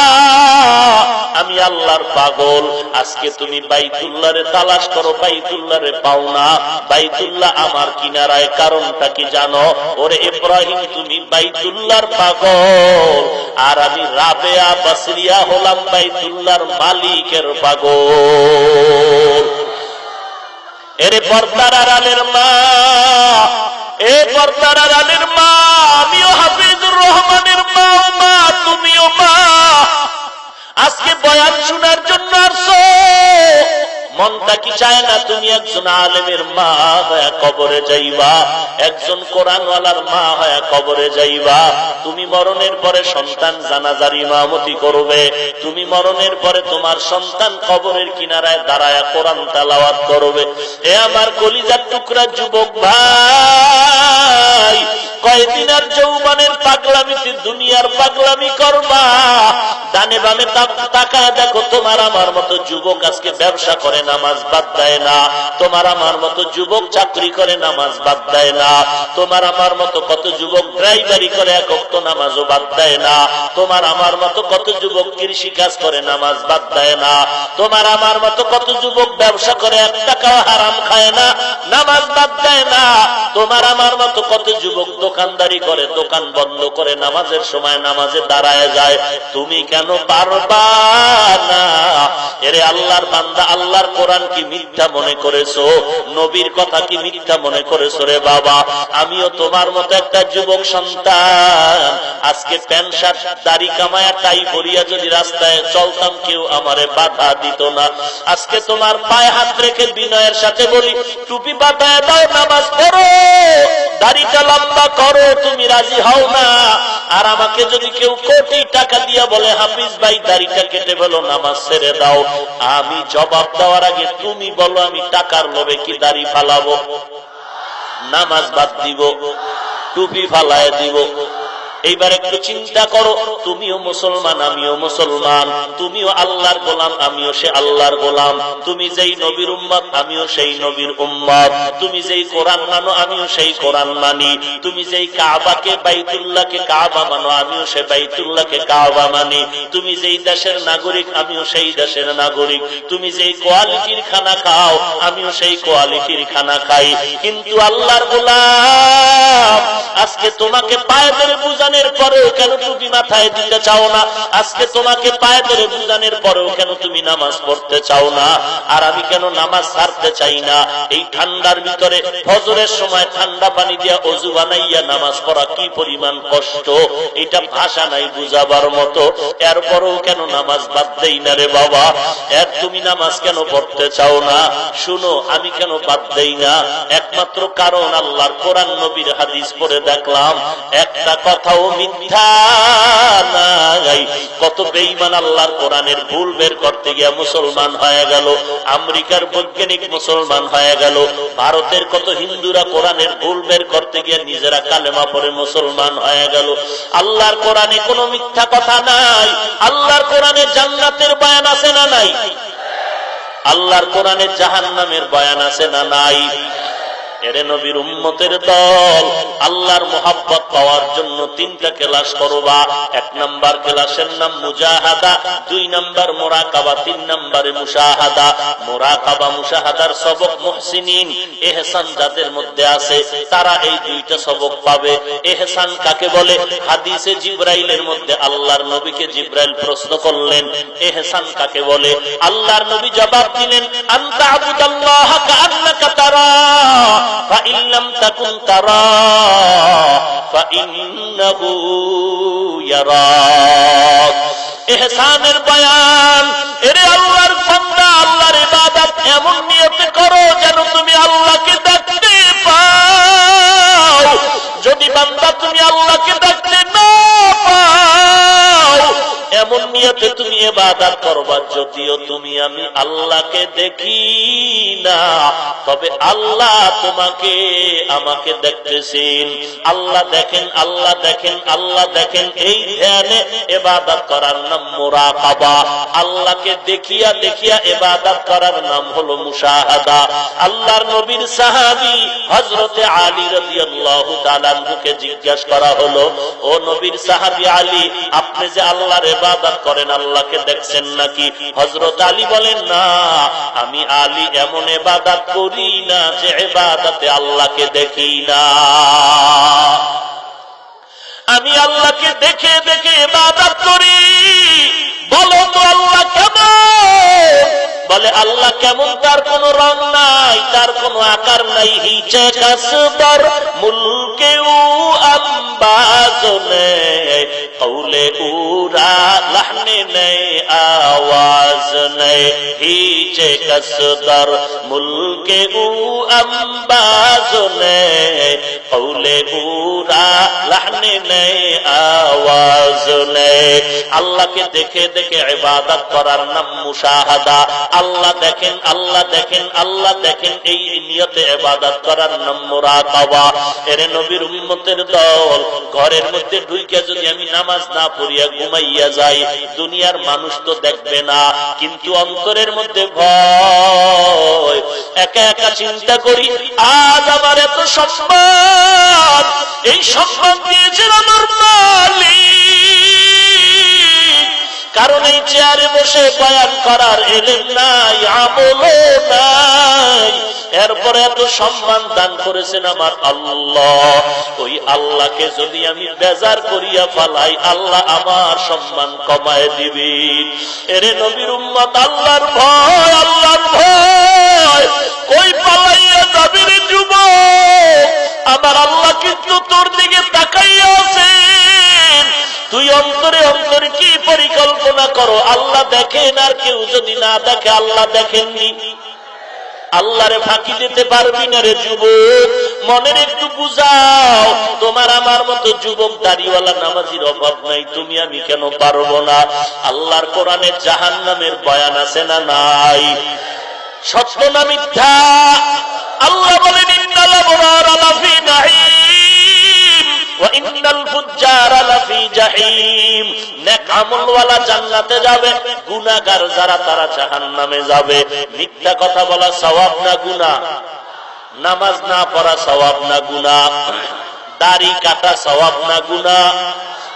আমি আল্লাহর পাগল। আজকে তুমি বাইতুল্লাহরে তালাশ করো, বাইতুল্লাহরে পাও না। বাইতুল্লাহ আমার কিনারায়, কারণটা কি জানো? ওরে ইব্রাহিম, তুমি বাইতুল্লাহর পাগল, আর আমি রাবেয়া বাসরিয়া হলাম বাইতুল্লাহর মালিকের পাগল। এরে পর্দার আড়ালের মা, এ পর্দার আড়ালের মা, আমিও হাফিজুর রহমানের মা, মা তুমিও মা। আজকে বয়ান শোনার জন্য আসছো, মনটা কি চায় না তুমি একজন আলেমের মা হয়ে কবরে যাইবা, একজন কোরআনওয়ালার মা হয়ে কবরে যাইবা? তুমি মরণের পরে সন্তান জানাজার ইমামতি করবে, তুমি মরণের পরে তোমার সন্তান কবরের কিনারায় দাঁড়ায় কোরআন তেলাওয়াত করবে। এ আমার কলিজার টুকরা যুবক ভাই, কয়দিন আর যৌবনের পাগলামিতে দুনিয়ার পাগলামি করবা? ডানে বামে তাকায় দেখো, তোমার আমার মতো যুবক আজকে ব্যবসা করে নামাজ বাদ দেয় না, তোমার আমার মতো যুবক চাকরি করে নামাজ বাদ দেয় না, তোমার আমার মতো কত যুবক ড্রাইভারি করে এক ওয়াক্ত নামাজও বাদ দেয় না, তোমার আমার মতো কত যুবক কৃষি কাজ করে নামাজ বাদ দেয় না, তোমার আমার মতো কত যুবক ব্যবসা করে এক টাকাও হারাম খায় না, নামাজ বাদ দেয় না, তোমার আমার মতো কত যুবক দোকানদারি করে, দোকান বন্ধ করে নামাজের সময় নামাজে দাঁড়ায় যায়। তুমি কেন পারবা না? এরে আল্লাহর বান্দা, আল্লাহর কোরআন কি মিথ্যা মনে করেছো? নবীর কথা কি মিথ্যা মনে করেছো? রে বাবা, আমিও তোমার মতো একটা যুবক সন্তান। আজকে প্যান্ট শার্ট দাড়ি কামায়া টাই পরিয়া যদি রাস্তায় চলতাম, কেউ আমারে বাধা দিত না। আজকে তোমার পায়ে হাত রেখে বিনয়ের সাথে বলি, টুপি বাঁধায় দাও, নামাজ পড়ো, দাড়িটা লম্বা করো, তুমি রাজি হও না। আর আমাকে যদি কেউ কোটি টাকা দিয়া বলে, হাফিজ ভাই দাড়িটা কেটে ফেলো, নামাজ ছেড়ে দাও, আমি জবাব দেওয়ার আগে তুমি বলো, আমি টাকার লোভে কি দাড়ি ফালাবো? নামাজ বাদ দিব, টুপি ফালায় দিব? এইবার একটু চিন্তা করো, তুমিও মুসলমান, আমিও মুসলমান, তুমিও আল্লাহর গোলাম, আমিও সে আল্লাহর গোলাম, তুমি যেই নবীর উম্মত, আমিও সেই নবীর উম্মত, তুমি যেই কোরআন মানো, আমিও সেই কোরআন মানি, তুমি যেই কাবাকে বাইতুল্লাহকে কাবা মানো, আমিও সে বাইতুল্লাহকে কাবা মানি, তুমি যেই দেশের নাগরিক, আমিও সেই দেশের নাগরিক, তুমি যেই কোয়ালিটির খানা খাও, আমিও সেই কোয়ালিটির খানা খাই। কিন্তু আল্লাহর গোলাম, আজকে তোমাকে পায়ে ধরে বুঝানোর পরেও কেন টুপি মাথায় দিতে চাও না? আজকে তোমাকে পায়ে ধরে বুঝানোর পরেও কেন তুমি নামাজ পড়তে চাও না? আর আমি কেন নামাজ ছাড়তে চাই না? এই ঠান্ডার ভিতরে ফজরের সময় ঠান্ডা পানি দিয়া ওযু বানাইয়া নামাজ পড়া কি পরিমাণ কষ্ট, এটা ভাষা নাই বুঝাবার মতো। এরপরেও কেন নামাজ বাদ দেই না রে বাবা? এর তুমি নামাজ কেন পড়তে চাও না? শুনো, আমি কেন বাদ দেই না? একমাত্র কারণ আল্লাহর কোরআন, নবীর হাদিস পড়ে দেখলাম একটা কথাও মিথ্যা নাই। কত বেঈমান আল্লাহর কোরআনের ভুল বের করতে গিয়া মুসলমান হয়ে গেল, আমেরিকার বৈজ্ঞানিক মুসলমান হয়ে গেল, ভারতের কত হিন্দুরা কোরআনের ভুল বের করতে গিয়ে নিজেরা কালেমা পড়ে মুসলমান হয়ে গেল। আল্লাহর কোরআনে কোনো মিথ্যা কথা নাই। আল্লাহর কোরআনে জান্নাতের বয়ান আছে না নাই? আল্লাহর কোরআনে জাহান্নামের বয়ান আছে না নাই? এরে নবীর উম্মতের দল, আল্লাহর মুহাব্বত পাওয়ার জন্য তিনটা ক্লাস করবা। এক নাম্বার ক্লাসের নাম মুজাহাদা, দুই নাম্বার মুরাকাবা, তিন নাম্বারে মুশাহাদা। মুরাকাবা মুশাহাদার সবক মুহসিনিন, ইহসান যাদের মধ্যে আছে তারা এই দুইটা সবক পাবে। ইহসান কাকে বলে? হাদিসে জিবরাইলের মধ্যে আল্লাহর নবীকে জিবরাইল প্রশ্ন করলেন, ইহসান কাকে বলে? আল্লাহর নবী জবাব দিলেন, আনতা আবুদাল্লাহা কাআন্নাকা তারা فإن لم تكن تراه فإنه يراك। ইহসানের বয়ান, এরে আল্লাহর বান্দা, আল্লাহর ইবাদত এমন নিয়তে করো যেন তুমি আল্লাহকে দেখতে পাও। যদি বান্দা তুমি আল্লাহকে দেখতে না পাও, এমন নিয়তে তুমি ইবাদত করবা যদিও তুমি আমি আল্লাহকে দেখি না, তবে আল্লাহ তোমাকে আমাকে দেখতেছেন। আল্লাহ দেখেন, আল্লাহ দেখেন, আল্লাহ দেখেন, এই ধ্যানে ইবাদত করার নাম মুরাকাবা। আল্লাহকে দেখিয়া দেখিয়া ইবাদত করার নাম হলো মুশাহাদা। আল্লাহর নবীর সাহাবী হযরতে আলী রাদিয়াল্লাহু তাআলা আনহুকে জিজ্ঞাসা করা হলো, ও নবীর সাহাবী আলী, আপনি যে আল্লাহর ইবাদত ইবাদত করেন আল্লাহকে দেখছেন নাকি? হযরত আলী বলেন না, আমি আলী এমন ইবাদত করি না যে ইবাদতে আল্লাহকে দেখি না। আমি আল্লাহকে দেখে দেখে ইবাদত করি। বলো তো আল্লাহ কেমন? বলে আল্লাহ কেমন তার কোনো রং নাই, তার কোনো আকার নাই। হিচে কাসবর মুলকে ও আম্বাজ নেই, কৌলে উরা লহনে নেই, আওয়াজ নেই। হিচে কাসবর মুলকে ও আম্বাজ নেই, কৌলে উরা লহনে নেই, আওয়াজ নেই। আল্লাহকে দেখে দেখে ইবাদত করার নাম মুশাহাদা। আল্লাহ দেখেন, আল্লাহ দেখেন, আল্লাহ দেখেন, এই নিয়তে ইবাদত করার নাম মুরাকাবা। এরে নবীর উম্মতের দল, ঘরের মধ্যে ঢুইকে যদি আমি নামাজ না পড়িয়া ঘুমাইয়া যাই, দুনিয়ার মানুষ তো দেখবে না, কিন্তু অন্তরের মধ্যে ভয়। একা একা চিন্তা করি, আজ আমার এত সম্মান, এই সম্মান দিয়েছেন আমার মালিক। কারণ এই চেয়ারে বসে বয়ান করার এলেম নাই, আমলও নাই, এরপরে এত সম্মান দান করেছেন আমার আল্লাহ। ওই আল্লাহকে যদি আমি বেজার করিয়া ফেলাই, আল্লাহ আমার সম্মান কমায় দিবেন। এরে নবীর উম্মত, আল্লাহর ভয়, আল্লাহর ভয়। কই পালাইয়া যাবি রে যুবক? আমার আল্লাহ কিন্তু তোর দিকে তাকাইয়া আছেন। তুই অন্তরে অন্তরে কি পরিকল্পনা করো? আল্লাহ দেখেন, আর কেউ যদি না দেখে আল্লাহ দেখেননি। আল্লাহরে ফাঁকি দিতে পারবি না রে যুবক। মনের একটু বুঝাও, তোমার আমার মতো যুবক দাড়িওয়ালা নামাজির অভাব নাই, তুমি আমি কেন পারবো না? আল্লাহর কোরআনে জাহান্নামের বয়ান আছে না নাই? সত্য না মিথ্যা? আল্লাহ বলেন ইন্নাল আবরারা লাফি নাঈম ওয়া ইন্নাল ফুজ্জারা লাফি জাহিম। নেক আমলওয়ালা জান্নাতে যাবে, গুনাহগার যারা তারা জাহান্নামে যাবে। মিথ্যা কথা বলা সওয়াব না গুনাহ? নামাজ না পড়া সওয়াব না গুনাহ? দাড়ি কাটা সওয়াব না গুনাহ?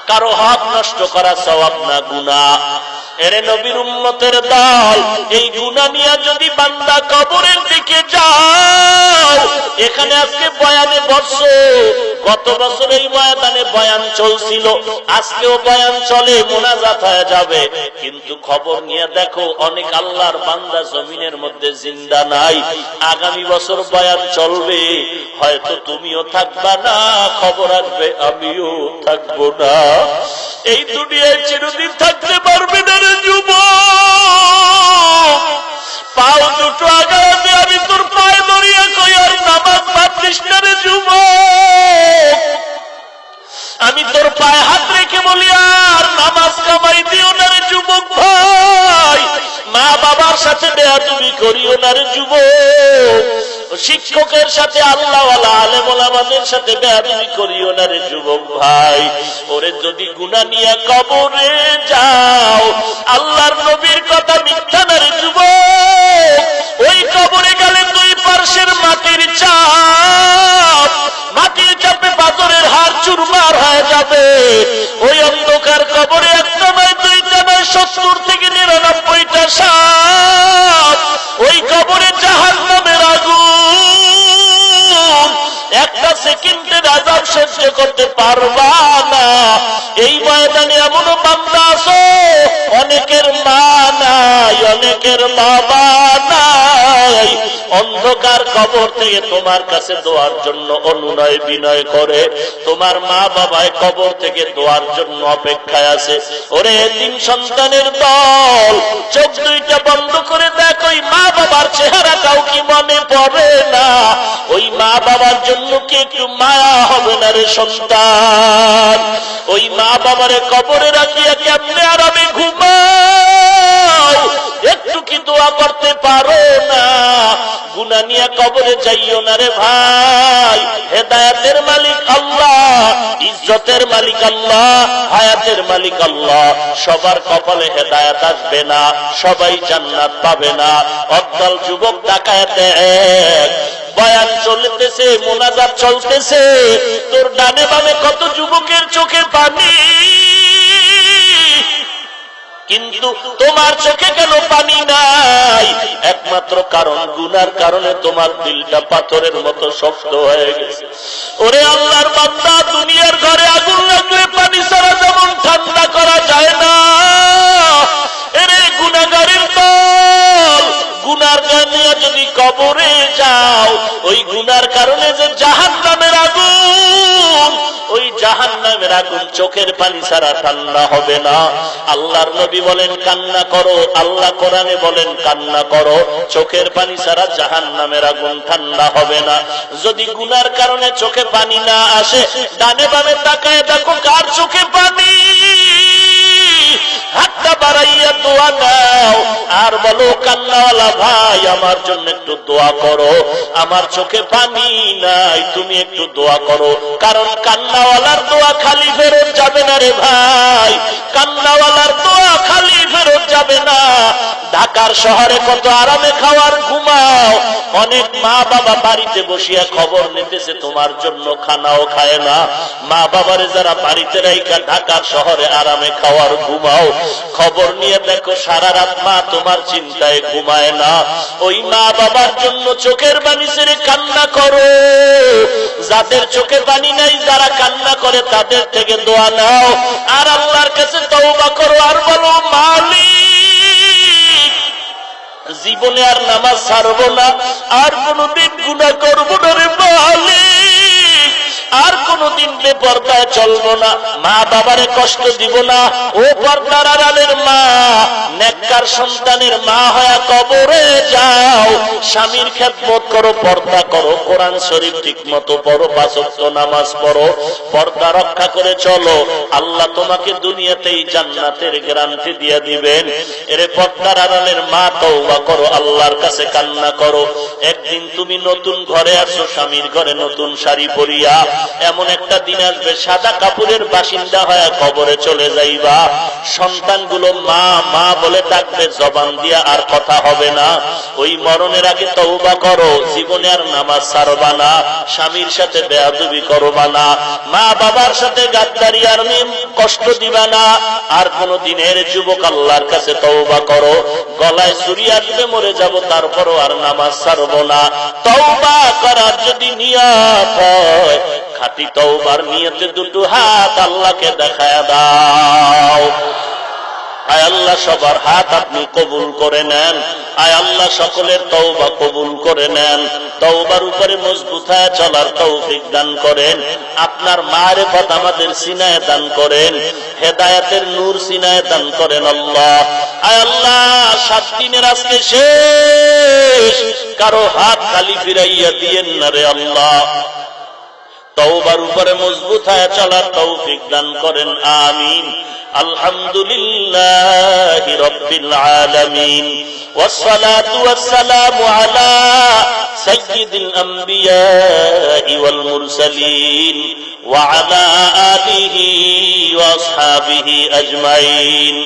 কারো হক নষ্ট করা সওয়াব না গুনাহ? এরে নবীর উম্মতের দল, এই গুনাহ নিয়ে যদি বান্দা কবরের দিকে যাও, এখানে আজকে বয়ানে বসছো, গত বছর এই ময়দানে বয়ান চলছিল, আজকেও বয়ান চলে, মোনাজাত হয়ে যাবে, কিন্তু খবর নিয়ে দেখো অনেক আল্লাহর বান্দা জমিনের মধ্যে জিন্দা নাই। আগামী বছর বয়ান চলবে, হয়তো তুমিও থাকবা না, খবর আসবে আমিও থাকবো না। এই দুনিয়ায় চিরদিন থাকতে পারবে না রে যুবক। পাও দুটো আগামী আমি তোর পায়ে ধরিয়া কই, আর নামাজ পাচ্ছিস না রে যুবক। আমি তোর পায়ে হাত রেখে বলি, আর নামাজ কামাই দিও না রে যুবক ভাই। মা বাবার সাথে বেয়াদবি করিও না রে যুবক। শিক্ষকের সাথে, আল্লাহওয়ালা আলেম ওলামাদের সাথে বেয়াদবি করিও না রে যুবক ভাই। ওরে যদি গুনাহ নিয়ে কবরে যাও, আল্লাহর নবীর কথা মিথ্যা না রে যুবক। ওই কবরে গেলে দুই পার্শ্বের মাটির চাপ, মাটির চাপে পাথরের হাড় চুরমার হয়ে যাবে। ওই অন্ধকার কবরে একটা নয়, দুইটা নয়, 70 থেকে 99টা সাপ। ওই কবরে জাহান্নামের আগুন, একটা সেকেন্ডের আযাব সহ্য করতে পারবা না। এই ময়দানে এমনও বান্দা আছে, অনেকের মা নাই, অনেকের বাবা নাই, অন্ধকার কবর থেকে তোমার কাছে দোয়ার জন্য অনুনয় বিনয় করে। তোমার মা বাবায় কবর থেকে দোয়ার জন্য অপেক্ষায় আছে। ওরে তিন সন্তানের দল, চোখ দুইটা বন্ধ করে দেখ, ওই মা বাবার চেহারাটাও কি মনে পড়ে না? ওই মা বাবার জন্য কি একটু মায়া হবে না রে সন্তান? ওই মা বাবারে কবরে রাখিয়া কেমনে আরামে ঘুমাও, একটু কি দোয়া করতে পারো না? গুনাহ নিয়ে কবরে যাইও না রে ভাই। হেদায়েতের মালিক আল্লাহ, ইজ্জতের মালিক আল্লাহ, হায়াতের মালিক আল্লাহ। সবার কপালে হেদায়েত আসবে না, সবাই জান্নাত পাবে না। অদ্দল যুবক ডাকায়েতে এক, বয়ান চলতেছে, মোনাজাত চলতেছে, তোর ডানে বামে কত যুবকের চোখে পানি। কিন্তু তোমার চোখে কেন পানি নাই? একমাত্র কারণ গুনার কারণে তোমার দিলটা পাথরের মতো শক্ত হয়ে গেছে। ওরে আল্লাহর বান্দা, দুনিয়ার ঘরে আগুন লাগলে পানি ছাড়া যেমন ঠান্ডা করা যায় না, এরে গুনাহগারের দল, গুনার কারণে যদি কবরে যাও, ওই গুনার কারণে যে জাহান্নামের আগুন, ওই জাহান্নামের আগুন চোখের পানি ছাড়া ঠান্ডা হবে না। আল্লাহর নবী বলেন কান্না করো, আল্লাহ কোরআনে বলেন কান্না করো, চোখের পানি ছাড়া জাহান্নামের আগুন ঠান্ডা হবে না। যদি গুনার কারণে চোখে পানি না আসে, ডানে বামে তাকায় দেখো কার চোখে পানি, হাতটা বাড়াইয়া দোয়া নাও আর বলো কান্নাওয়ালা ভাই আমার জন্য একটু দোয়া করো, আমার চোখে পানি নাই, তুমি একটু দোয়া করো। কারণ কান্নাওয়ালার দোয়া খালি ফেরত যাবে না রে ভাই, কান্নাওয়ালার দোয়া খালি ফেরত যাবে না। ঢাকার শহরে কত আরামে খাওয়ার ঘুমাও, অনেক মা বাবা বাড়িতে বসিয়া খবর নিতেছে তোমার জন্য খানাও খায় না। মা বাবারে যারা বাড়িতে রাইখা ঢাকার শহরে আরামে খাওয়ার ঘুমাও, খবর নিয়ে দেখো সারা রাত মা তোমার চিন্তায় ঘুমায় না। ওই মা বাবার জন্য চোখের পানি ছেড়ে কান্না করো। যাদের চোখে পানি নাই, যারা কান্না করে তাদের থেকে দোয়া নাও আর আল্লাহর কাছে তওবা করো আর বলো মালিক, জীবনে আর নামাজ ছাড়বো না, আর কোনদিন গুনাহ করবো না রে মালিক, আর কোনদিন বেপরদায় চলবো না, মা বাবারে কষ্ট দিব না। ও পর্দার আড়ালের মা, নেককার সন্তানের মা হয়ে কবরে যাও, স্বামীর খেদমত করো, পর্দা করো, কোরআন শরীফ ঠিক মতো পড়ো, 5 ওয়াক্ত নামাজ পড়ো, পর্দা রক্ষা করে চলো, আল্লাহ তোমাকে দুনিয়াতেই জান্নাতের গ্যারান্টি দিয়ে দিবেন। এরে পর্দার আড়ালের মা, তওবা করো, আল্লাহর কাছে কান্না করো। একদিন তুমি নতুন ঘরে আসো, স্বামীর ঘরে নতুন শাড়ি পরিয়া, এমন একটা দিন আসবে সাদা কাপড়ের বাসিন্দা হয়ে কবরে চলে যাইবা। সন্তানগুলো মা মা বলে ডাকবে, জবান দিয়া আর কথা হবে না। ওই মরণের আগে তওবা করো, জীবনে আর নামাজ ছাড়বা না, স্বামীর সাথে বেয়াদবি করবা না, মা বাবার সাথে গাদ্দারি আর কষ্ট দিবা না। আর কোন দিনের যুবক আল্লাহর কাছে তওবা করো, গলায় ছুরি আসবে মরে যাব, তারপরও আর নামাজ ছাড়বো না। তওবা করার যদি নিয়ত হয়, খাঁটি তওবার নিয়তে দুটো হাত আল্লাহকে দেখায় দাও। আয় আল্লাহ সবার হাত আপনি কবুল করে নেন, আয় আল্লাহ সকলের তওবা কবুল করে নেন, তওবার উপরে মজবুত হয়ে চলার তৌফিক দান করেন, আপনার মারিফত আমাদের সিনায় দান করেন, হেদায়েতের নূর সিনায় দান করেন আল্লাহ। আয় আল্লাহ 7 দিনের আজকে শেষ, কারো হাত খালি ফিরাইয়া দিয়েন না রে আল্লাহ। তওবার উপরে মজবুত হয়ে চলার তৌফিক দান করেন, আমিন। আলহামদুলিল্লাহি রাব্বিল আলামিন, والصلاة والسلام على سيد الأنبياء والمرسلين وعلى آله وأصحابه أجمعين.